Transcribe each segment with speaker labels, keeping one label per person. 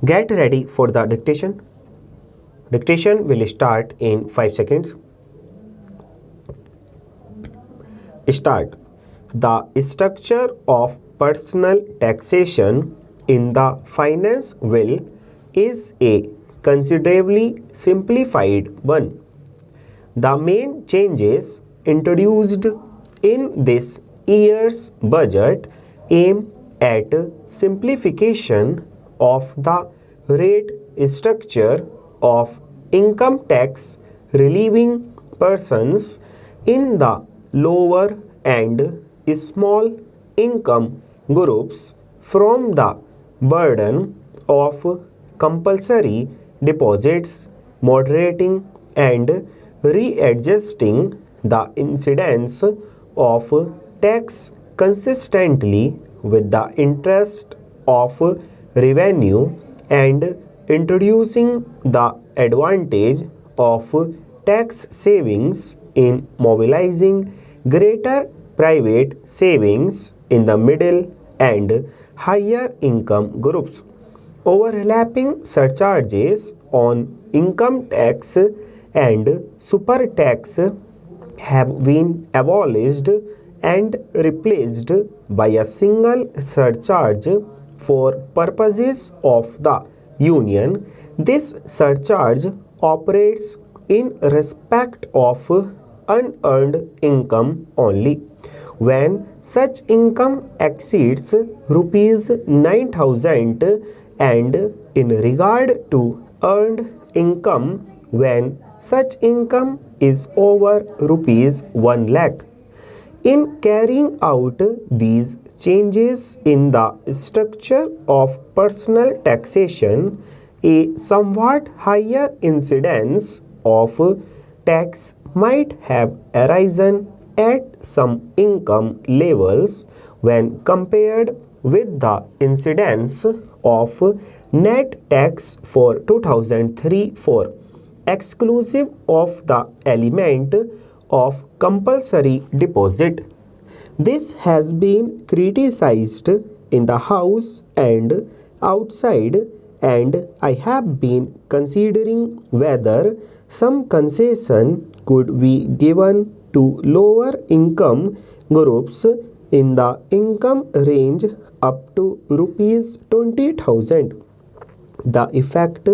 Speaker 1: Get ready for the dictation. Dictation will start in 5 seconds. Start. The structure of personal taxation in the finance bill is a considerably simplified one. The main changes introduced in this year's budget aim at simplification of the rate structure of income tax, relieving persons in the lower and small income groups from the burden of compulsory deposits, moderating and readjusting the incidence of tax consistently with the interest of revenue and introducing the advantage of tax savings in mobilizing greater private savings in the middle and higher income groups. Overlapping surcharges on income tax and super tax have been abolished and replaced by a single surcharge for purposes of the union. This surcharge operates in respect of unearned income only. When such income exceeds rupees 9,000 and in regard to earned income when such income is over rupees 1 lakh. In carrying out these changes in the structure of personal taxation, a somewhat higher incidence of tax might have arisen at some income levels when compared with the incidence of net tax for 2003-4, exclusive of the element of compulsory deposit. This has been criticized in the House and outside, and I have been considering whether some concession could be given to lower income groups in the income range up to rupees 20,000. The effect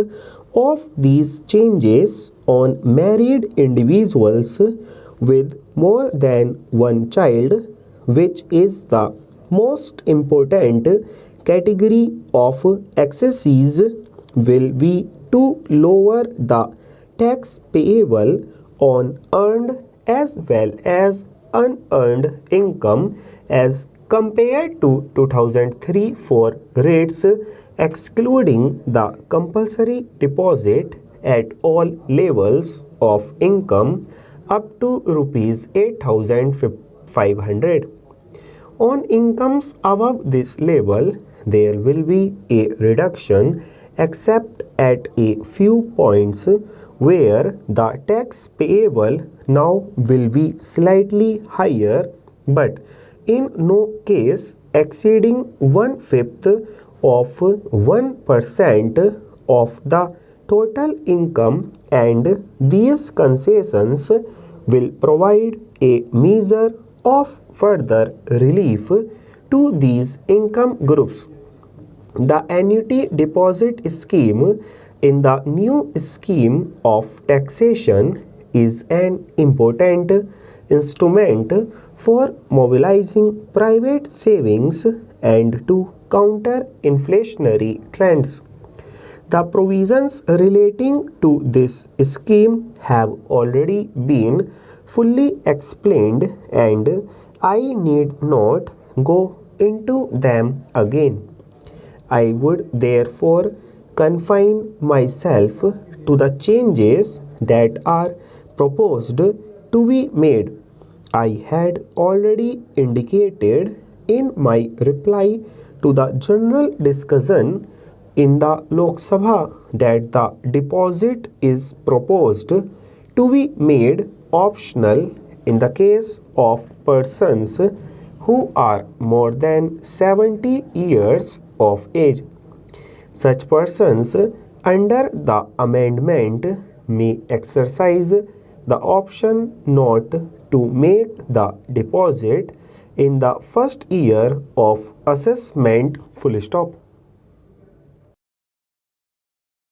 Speaker 1: of these changes on married individuals with more than one child, which is the most important category of excesses, will be to lower the tax payable on earned as well as unearned income as compared to 2003-4 rates, excluding the compulsory deposit at all levels of income up to rupees 8,500. On incomes above this level, there will be a reduction except at a few points where the tax payable now will be slightly higher, but in no case exceeding 1/5 of 1% of the total income, and these concessions will provide a measure of further relief to these income groups. The annuity deposit scheme in the new scheme of taxation is an important instrument for mobilizing private savings and to counter inflationary trends. The provisions relating to this scheme have already been fully explained, and I need not go into them again. I would therefore confine myself to the changes that are proposed to be made. I had already indicated in my reply to the general discussion in the Lok Sabha that the deposit is proposed to be made optional in the case of persons who are more than 70 years of age. Such persons under the amendment may exercise the option not to make the deposit in the first year of assessment full stop.